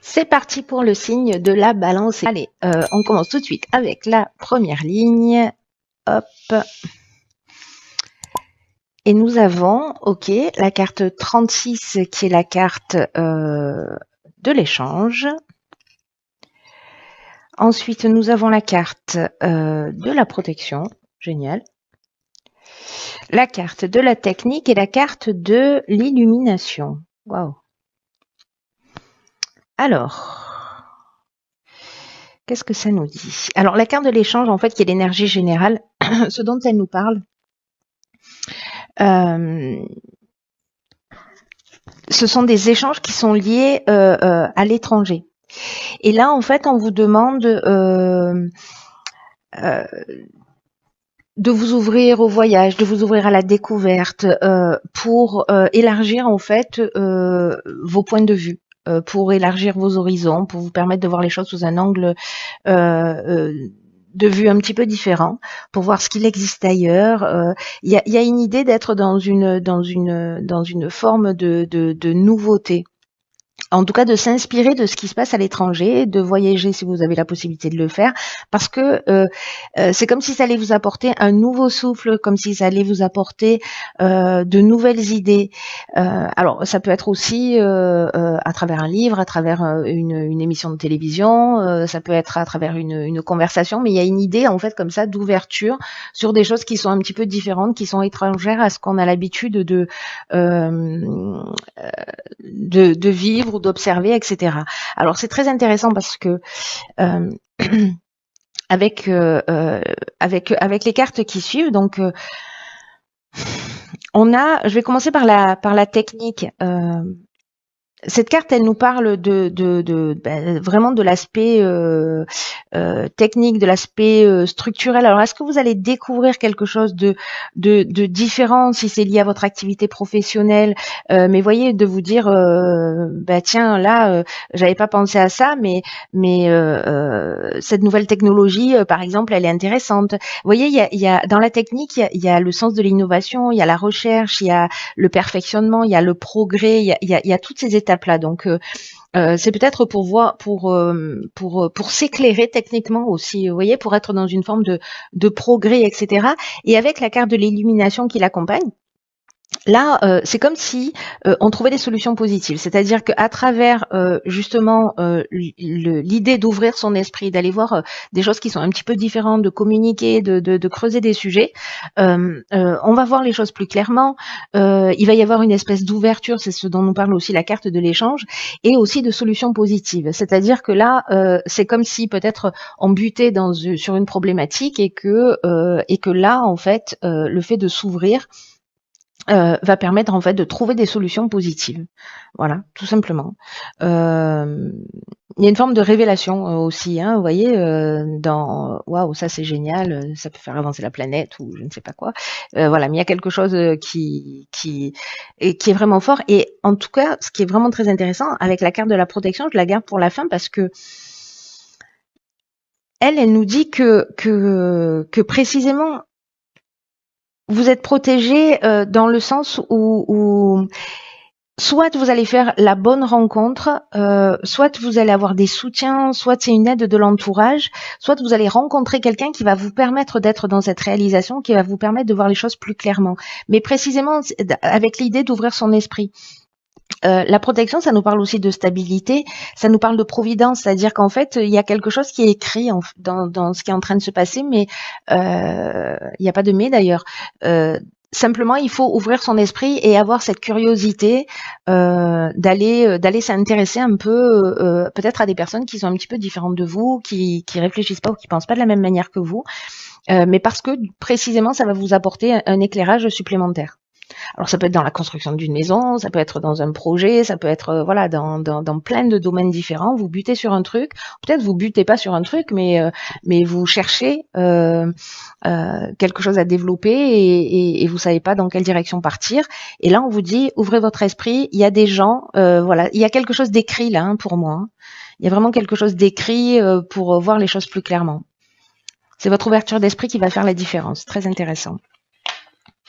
C'est parti pour le signe de la balance. Allez, on commence tout de suite avec la première ligne. Hop. Et nous avons, ok, la carte 36 qui est la carte de l'échange. Ensuite, nous avons la carte de la protection. Génial. La carte de la technique et la carte de l'illumination. Waouh. Alors, qu'est-ce que ça nous dit? Alors, la carte de l'échange, en fait, qui est l'énergie générale, ce dont elle nous parle, ce sont des échanges qui sont liés à l'étranger. Et là, en fait, on vous demande de vous ouvrir au voyage, de vous ouvrir à la découverte, pour élargir en fait vos points de vue, pour élargir vos horizons, pour vous permettre de voir les choses sous un angle de vue un petit peu différent, pour voir ce qu'il existe ailleurs. Il y a une idée d'être dans une forme de nouveauté. En tout cas, de s'inspirer de ce qui se passe à l'étranger, de voyager si vous avez la possibilité de le faire, parce que c'est comme si ça allait vous apporter un nouveau souffle, comme si ça allait vous apporter de nouvelles idées. Alors, ça peut être aussi à travers un livre, à travers une émission de télévision, ça peut être à travers une conversation, mais il y a une idée en fait comme ça d'ouverture sur des choses qui sont un petit peu différentes, qui sont étrangères à ce qu'on a l'habitude de vivre ou d'observer, etc. Alors c'est très intéressant parce que euh, avec les cartes qui suivent, donc je vais commencer par la technique. Cette carte, elle nous parle vraiment de l'aspect technique, de l'aspect structurel. Alors, est-ce que vous allez découvrir quelque chose de différent si c'est lié à votre activité professionnelle? Mais voyez, de vous dire, tiens, là, j'avais pas pensé à ça, mais cette nouvelle technologie, par exemple, elle est intéressante. Vous voyez, il y a dans la technique, il y a le sens de l'innovation, il y a la recherche, il y a le perfectionnement, il y a le progrès, il y a toutes ces étapes-là. Donc, c'est peut-être pour voir, pour s'éclairer techniquement aussi, vous voyez, pour être dans une forme de progrès, etc. Et avec la carte de l'illumination qui l'accompagne, là, c'est comme si on trouvait des solutions positives. C'est-à-dire qu'à travers justement l'idée d'ouvrir son esprit, d'aller voir des choses qui sont un petit peu différentes, de communiquer, de creuser des sujets, on va voir les choses plus clairement. Il va y avoir une espèce d'ouverture, c'est ce dont nous parle aussi la carte de l'échange, et aussi de solutions positives. C'est-à-dire que là, c'est comme si peut-être on butait sur une problématique et que là, en fait, le fait de s'ouvrir va permettre en fait de trouver des solutions positives. Voilà, tout simplement. Il y a une forme de révélation aussi, hein, vous voyez, waouh, ça c'est génial, ça peut faire avancer la planète ou je ne sais pas quoi. Voilà, mais il y a quelque chose qui est vraiment fort. Et en tout cas, ce qui est vraiment très intéressant avec la carte de la protection, je la garde pour la fin parce que elle nous dit que précisément vous êtes protégé dans le sens où soit vous allez faire la bonne rencontre, soit vous allez avoir des soutiens, soit c'est une aide de l'entourage, soit vous allez rencontrer quelqu'un qui va vous permettre d'être dans cette réalisation, qui va vous permettre de voir les choses plus clairement. Mais précisément avec l'idée d'ouvrir son esprit. La protection, ça nous parle aussi de stabilité, ça nous parle de providence, c'est-à-dire qu'en fait, il y a quelque chose qui est écrit dans ce qui est en train de se passer, mais il n'y a pas de mais d'ailleurs. Simplement, il faut ouvrir son esprit et avoir cette curiosité d'aller s'intéresser un peu, peut-être à des personnes qui sont un petit peu différentes de vous, qui réfléchissent pas ou qui pensent pas de la même manière que vous, mais parce que précisément, ça va vous apporter un éclairage supplémentaire. Alors ça peut être dans la construction d'une maison, ça peut être dans un projet, ça peut être voilà dans plein de domaines différents. Vous butez sur un truc, peut-être vous butez pas sur un truc, mais vous cherchez quelque chose à développer et vous savez pas dans quelle direction partir. Et là on vous dit ouvrez votre esprit. Il y a des gens, voilà, il y a quelque chose d'écrit là pour moi. Hein. Il y a vraiment quelque chose d'écrit pour voir les choses plus clairement. C'est votre ouverture d'esprit qui va faire la différence. Très intéressant.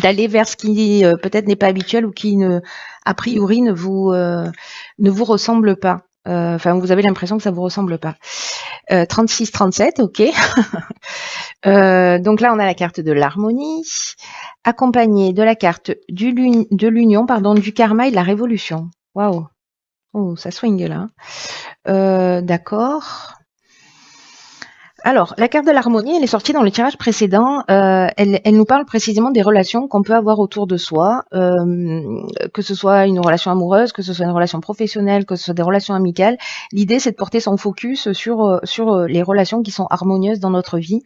D'aller vers ce qui peut-être n'est pas habituel ou qui a priori ne vous ressemble pas. Enfin, vous avez l'impression que ça vous ressemble pas. 36-37, ok. Donc là, on a la carte de l'harmonie, accompagnée de la carte de l'union, pardon, du karma et de la révolution. Waouh. Oh, ça swing là. D'accord. Alors, la carte de l'harmonie, elle est sortie dans le tirage précédent. Elle nous parle précisément des relations qu'on peut avoir autour de soi, que ce soit une relation amoureuse, que ce soit une relation professionnelle, que ce soit des relations amicales. L'idée, c'est de porter son focus sur les relations qui sont harmonieuses dans notre vie,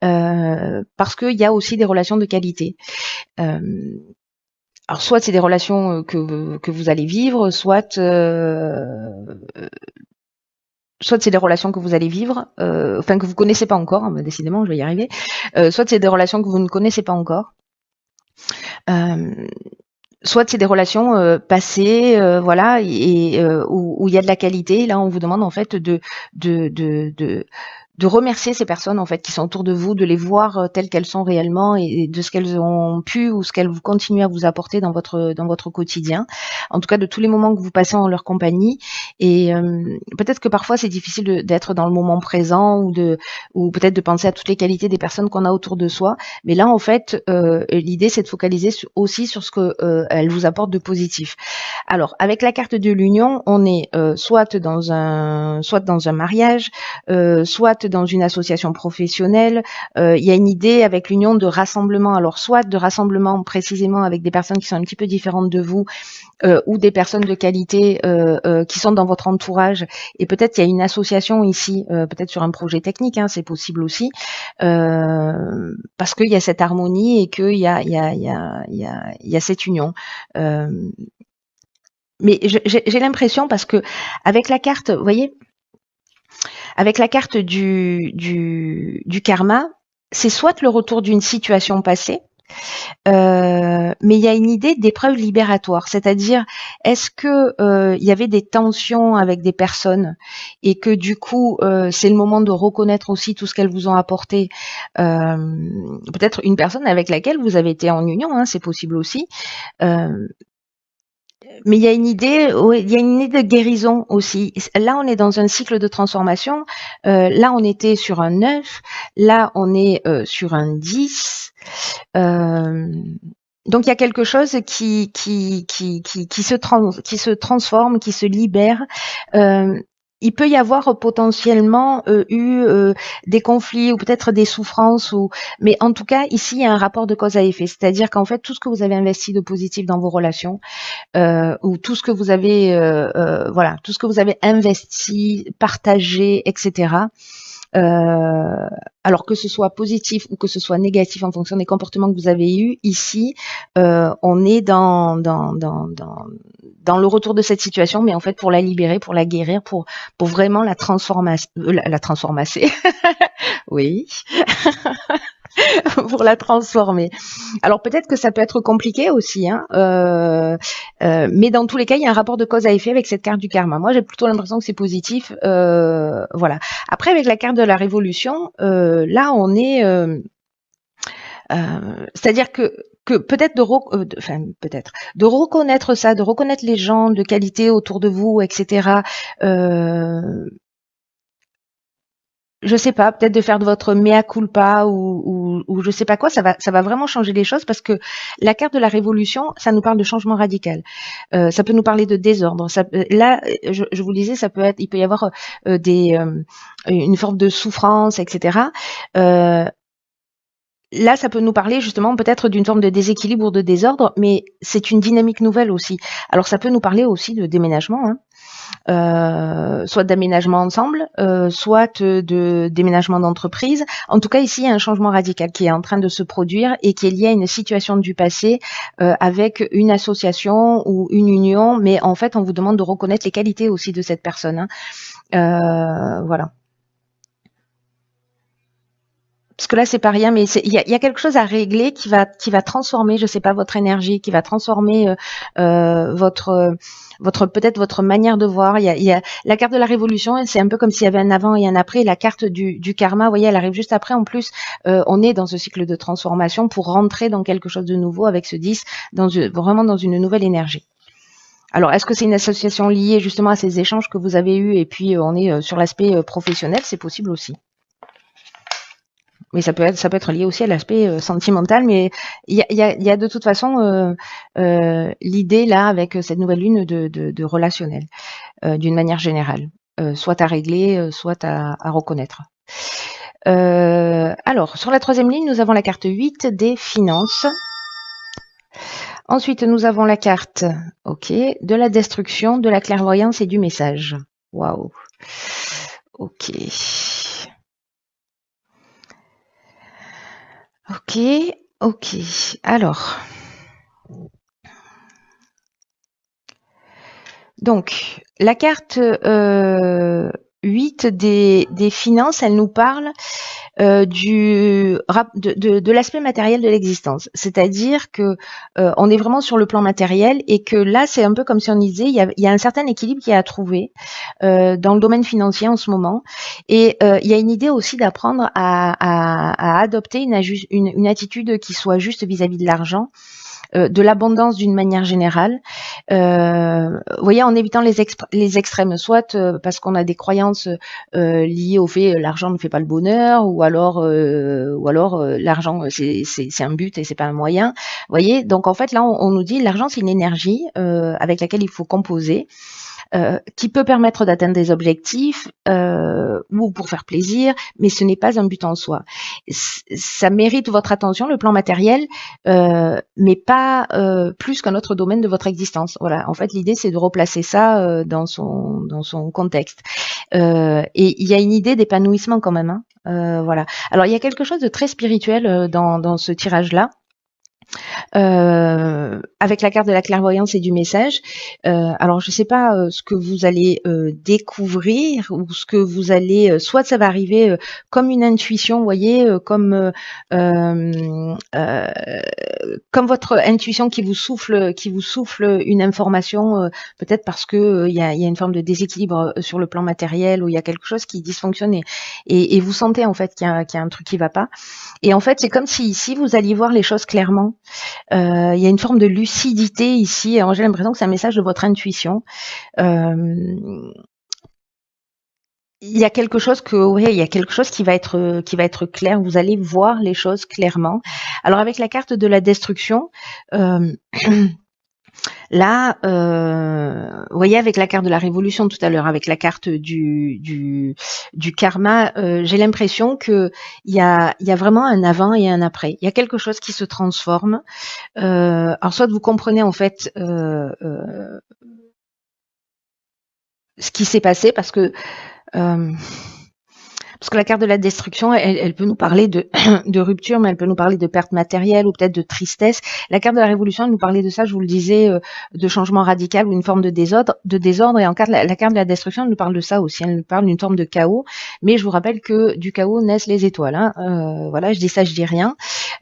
parce qu'il y a aussi des relations de qualité. Alors, soit c'est des relations que vous allez vivre, soit c'est des relations que vous allez vivre, enfin que vous connaissez pas encore, hein, décidément, je vais y arriver. Soit c'est des relations que vous ne connaissez pas encore. Soit c'est des relations passées, voilà, et où il y a de la qualité. Là, on vous demande en fait de remercier ces personnes en fait qui sont autour de vous, de les voir telles qu'elles sont réellement et de ce qu'elles ont pu ou ce qu'elles vous continuent à vous apporter dans votre quotidien. En tout cas, de tous les moments que vous passez en leur compagnie. Et peut-être que parfois c'est difficile d'être dans le moment présent ou peut-être de penser à toutes les qualités des personnes qu'on a autour de soi. Mais là, en fait, l'idée c'est de focaliser aussi sur ce que elles vous apportent de positif. Alors, avec la carte de l'union, on est soit dans un mariage, soit dans une association professionnelle. Il y a une idée avec l'union de rassemblement. Alors, soit de rassemblement précisément avec des personnes qui sont un petit peu différentes de vous, ou des personnes de qualité qui sont dans votre entourage. Et peut-être il y a une association ici, peut-être sur un projet technique, hein, c'est possible aussi, parce qu'il y a cette harmonie et qu'il y a cette union. Mais j'ai l'impression, parce que avec la carte, vous voyez, avec la carte du karma, c'est soit le retour d'une situation passée, mais il y a une idée d'épreuve libératoire, c'est-à-dire est-ce que il y avait des tensions avec des personnes et que du coup c'est le moment de reconnaître aussi tout ce qu'elles vous ont apporté, peut-être une personne avec laquelle vous avez été en union, hein, c'est possible aussi. Mais il y a une idée, il y a une idée de guérison aussi. Là, on est dans un cycle de transformation. Là, on était sur un 9. Là, on est sur un 10. Donc, il y a quelque chose qui se transforme, qui se libère. Il peut y avoir potentiellement eu des conflits ou peut-être des souffrances, mais en tout cas ici il y a un rapport de cause à effet, c'est-à-dire qu'en fait tout ce que vous avez investi de positif dans vos relations, ou tout ce que vous avez voilà, tout ce que vous avez investi, partagé, etc. Alors que ce soit positif ou que ce soit négatif en fonction des comportements que vous avez eus, ici, on est dans le retour de cette situation, mais en fait pour la libérer, pour la guérir, pour vraiment la transformer, oui, pour la transformer. Alors peut-être que ça peut être compliqué aussi, hein, mais dans tous les cas, il y a un rapport de cause à effet avec cette carte du karma. Moi, j'ai plutôt l'impression que c'est positif. Voilà. Après, avec la carte de la révolution, là, on est, c'est-à-dire que peut-être de reconnaître ça, de reconnaître les gens de qualité autour de vous, etc. Je sais pas, peut-être de faire de votre mea culpa ou je sais pas quoi, ça va vraiment changer les choses, parce que la carte de la révolution, ça nous parle de changement radical. Ça peut nous parler de désordre. Là, je vous le disais, il peut y avoir une forme de souffrance, etc. Là, ça peut nous parler justement peut-être d'une forme de déséquilibre ou de désordre, mais c'est une dynamique nouvelle aussi. Alors ça peut nous parler aussi de déménagement, hein. Soit d'aménagement ensemble, soit de déménagement d'entreprise. En tout cas, ici, il y a un changement radical qui est en train de se produire et qui est lié à une situation du passé, avec une association ou une union, mais en fait, on vous demande de reconnaître les qualités aussi de cette personne, hein. Voilà. Parce que là, c'est pas rien, mais il y a quelque chose à régler qui va transformer, je sais pas, votre énergie, qui va transformer votre peut-être votre manière de voir. Il y a la carte de la révolution, c'est un peu comme s'il y avait un avant et un après. La carte du karma, vous voyez, elle arrive juste après. En plus, on est dans ce cycle de transformation pour rentrer dans quelque chose de nouveau avec ce 10, vraiment dans une nouvelle énergie. Alors, est-ce que c'est une association liée justement à ces échanges que vous avez eus et puis on est sur l'aspect professionnel? C'est possible aussi. Mais ça peut être lié aussi à l'aspect sentimental, mais il y a de toute façon l'idée là avec cette nouvelle lune de relationnel d'une manière générale, soit à régler, soit à reconnaître. Alors, sur la troisième ligne, nous avons la carte 8 des finances. Ensuite, nous avons la carte, ok, de la destruction, de la clairvoyance et du message. Waouh. Ok. Ok, ok. Alors. Donc, la carte 8 des finances, elle nous parle de l'aspect matériel de l'existence. C'est-à-dire que on est vraiment sur le plan matériel et que là, c'est un peu comme si on disait, il y a un certain équilibre qui est à trouver dans le domaine financier en ce moment. Et il y a une idée aussi d'apprendre à adopter une attitude qui soit juste vis-à-vis de l'argent. De l'abondance d'une manière générale, vous voyez, en évitant les extrêmes, soit parce qu'on a des croyances liées au fait l'argent ne fait pas le bonheur, ou alors l'argent c'est un but et c'est pas un moyen. Vous voyez, donc en fait là on nous dit l'argent c'est une énergie avec laquelle il faut composer. Qui peut permettre d'atteindre des objectifs ou pour faire plaisir, mais ce n'est pas un but en soi. Ça mérite votre attention, le plan matériel, mais pas plus qu'un autre domaine de votre existence. Voilà. En fait, l'idée c'est de replacer ça dans son contexte. Et il y a une idée d'épanouissement quand même. Hein. Voilà. Alors il y a quelque chose de très spirituel dans ce tirage-là. Avec la carte de la clairvoyance et du message. Alors, je ne sais pas ce que vous allez découvrir ou ce que vous allez, soit ça va arriver comme une intuition, vous voyez, comme votre intuition qui vous souffle une information, peut-être parce que il y a une forme de déséquilibre sur le plan matériel ou il y a quelque chose qui dysfonctionne et vous sentez en fait qu'il y a un truc qui va pas. Et en fait, c'est comme si ici vous alliez voir les choses clairement. Il y a une forme de lucidité ici. Alors, j'ai l'impression que c'est un message de votre intuition. Il y a quelque chose il y a quelque chose qui va être clair. Vous allez voir les choses clairement. Alors, avec la carte de la destruction, là, vous voyez, avec la carte de la révolution tout à l'heure, avec la carte du karma, j'ai l'impression que il y a vraiment un avant et un après. Il y a quelque chose qui se transforme. Alors, soit vous comprenez en fait ce qui s'est passé parce que la carte de la destruction, elle peut nous parler de rupture, mais elle peut nous parler de perte matérielle ou peut-être de tristesse. La carte de la révolution, elle nous parlait de ça, je vous le disais, de changement radical ou une forme de désordre. Et en carte, la carte de la destruction, elle nous parle de ça aussi. Elle nous parle d'une forme de chaos. Mais je vous rappelle que du chaos naissent les étoiles. Hein. Voilà, je dis ça, je dis rien.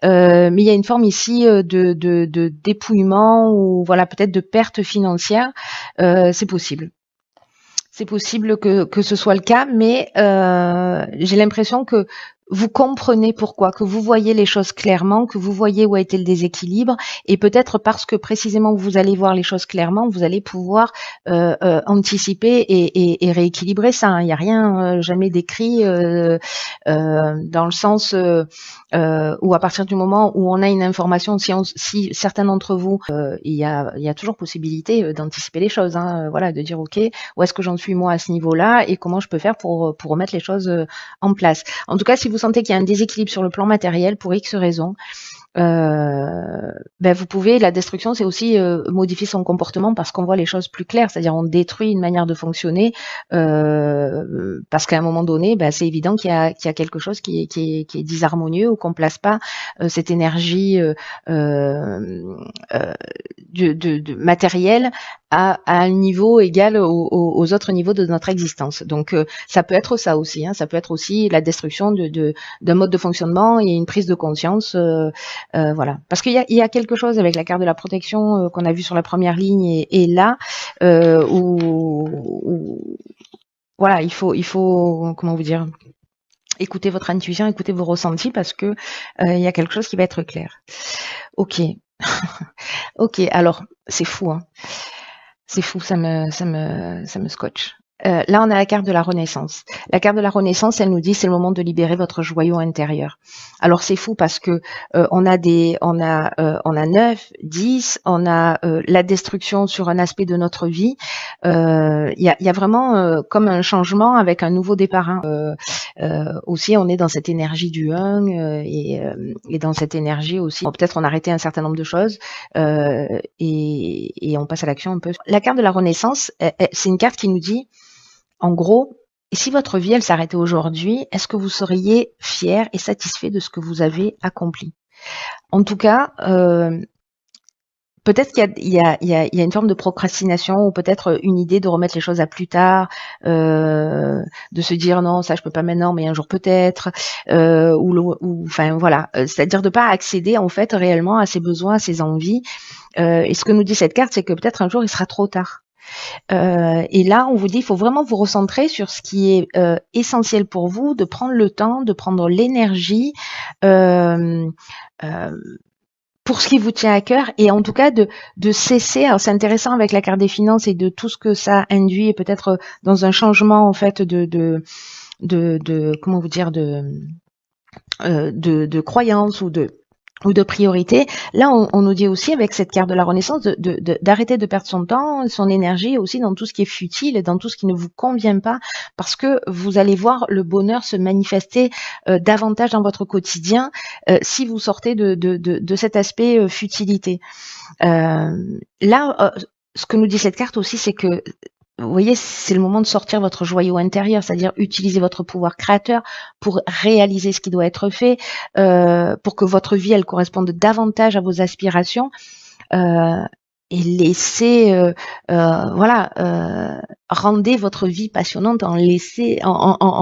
Mais il y a une forme ici de dépouillement ou voilà peut-être de perte financière. C'est possible. C'est possible que ce soit le cas, mais j'ai l'impression que vous comprenez pourquoi, que vous voyez les choses clairement, que vous voyez où a été le déséquilibre, et peut-être parce que précisément vous allez voir les choses clairement, vous allez pouvoir anticiper et rééquilibrer ça. Hein. Il n'y a rien jamais décrit dans le sens où à partir du moment où on a une information, si certains d'entre vous, il y a toujours possibilité d'anticiper les choses. Hein. Voilà, de dire ok, où est-ce que j'en suis moi à ce niveau-là et comment je peux faire pour remettre les choses en place. En tout cas, si vous sentez qu'il y a un déséquilibre sur le plan matériel pour X raisons, vous pouvez, la destruction, c'est aussi modifier son comportement parce qu'on voit les choses plus claires, c'est-à-dire on détruit une manière de fonctionner parce qu'à un moment donné, c'est évident qu'il y a quelque chose qui est disharmonieux ou qu'on place pas cette énergie de matériel à un niveau égal aux autres niveaux de notre existence. Donc ça peut être ça aussi, hein, ça peut être aussi la destruction d'un mode de fonctionnement et une prise de conscience. Voilà, parce qu'il y a quelque chose avec la carte de la protection qu'on a vu sur la première ligne et là où voilà, il faut comment vous dire, écoutez votre intuition, écoutez vos ressentis parce que il y a quelque chose qui va être clair. Ok, ok. Alors c'est fou. Hein. C'est fou, ça me scotche. Là, on a la carte de la Renaissance. La carte de la Renaissance, elle nous dit c'est le moment de libérer votre joyau intérieur. Alors c'est fou parce que on a 9, 10, on a la destruction sur un aspect de notre vie. Il y a vraiment comme un changement avec un nouveau départ. Hein. Aussi, on est dans cette énergie du 1 et dans cette énergie aussi. Bon, peut-être on a arrêté un certain nombre de choses et on passe à l'action un peu. La carte de la Renaissance, c'est une carte qui nous dit en gros, et si votre vie, elle s'arrêtait aujourd'hui, est-ce que vous seriez fier et satisfait de ce que vous avez accompli? En tout cas, peut-être qu'il y a une forme de procrastination ou peut-être une idée de remettre les choses à plus tard, de se dire non, ça je peux pas maintenant, mais un jour peut-être, enfin voilà, c'est-à-dire de pas accéder en fait réellement à ses besoins, à ses envies. Et ce que nous dit cette carte, c'est que peut-être un jour il sera trop tard. Et là, on vous dit, il faut vraiment vous recentrer sur ce qui est essentiel pour vous, de prendre le temps, de prendre l'énergie euh, euh, pour ce qui vous tient à cœur, et en tout cas de cesser. Alors c'est intéressant avec la carte des finances et de tout ce que ça induit, et peut-être dans un changement en fait de comment vous dire de croyance ou de priorité. Là, on nous dit aussi avec cette carte de la Renaissance d'arrêter de perdre son temps, son énergie aussi dans tout ce qui est futile et dans tout ce qui ne vous convient pas, parce que vous allez voir le bonheur se manifester davantage dans votre quotidien si vous sortez de cet aspect futilité. Là, ce que nous dit cette carte aussi, c'est que vous voyez, c'est le moment de sortir votre joyau intérieur, c'est-à-dire utiliser votre pouvoir créateur pour réaliser ce qui doit être fait, pour que votre vie, elle corresponde davantage à vos aspirations. Euh, et laissez, voilà, rendez votre vie passionnante en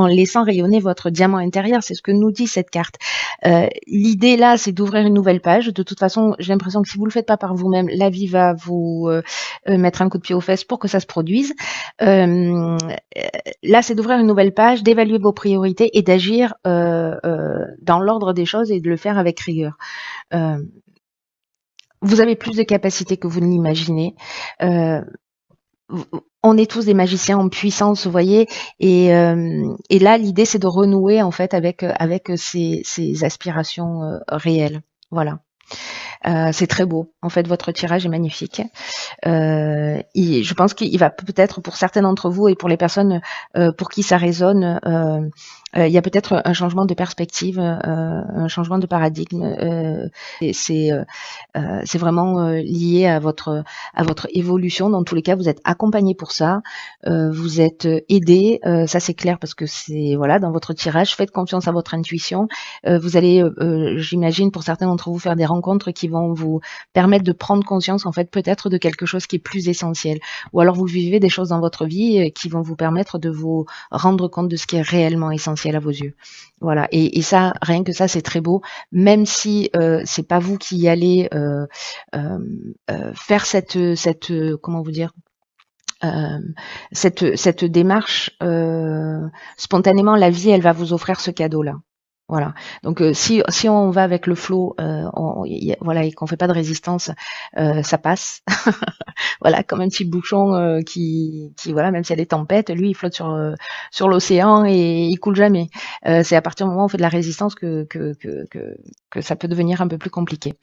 laissant rayonner votre diamant intérieur. C'est ce que nous dit cette carte. L'idée là, c'est d'ouvrir une nouvelle page. De toute façon, j'ai l'impression que si vous le faites pas par vous-même, la vie va vous mettre un coup de pied aux fesses pour que ça se produise. Là, c'est d'ouvrir une nouvelle page, d'évaluer vos priorités et d'agir dans l'ordre des choses et de le faire avec rigueur. Vous avez plus de capacités que vous ne l'imaginez. On est tous des magiciens en puissance, vous voyez, et là l'idée c'est de renouer en fait avec ces aspirations réelles. Voilà. C'est très beau. En fait, votre tirage est magnifique. Je pense qu'il va peut-être pour certains d'entre vous et pour les personnes pour qui ça résonne, il y a peut-être un changement de perspective, un changement de paradigme. C'est vraiment lié à votre évolution. Dans tous les cas, vous êtes accompagné pour ça, vous êtes aidé. Ça c'est clair parce que c'est voilà dans votre tirage. Faites confiance à votre intuition. Vous allez, j'imagine, pour certains d'entre vous, faire des rencontres qui vont vous permettre de prendre conscience en fait peut-être de quelque chose qui est plus essentiel. Ou alors vous vivez des choses dans votre vie qui vont vous permettre de vous rendre compte de ce qui est réellement essentiel à vos yeux. Voilà. Et ça, rien que ça, c'est très beau. Même si c'est pas vous qui allez faire cette comment vous dire cette démarche spontanément, la vie, elle va vous offrir ce cadeau-là. Voilà. Donc si on va avec le flow, voilà, et qu'on fait pas de résistance, ça passe. Voilà, comme un petit bouchon qui voilà, même s'il y a des tempêtes, lui il flotte sur l'océan et il coule jamais. C'est à partir du moment où on fait de la résistance que ça peut devenir un peu plus compliqué.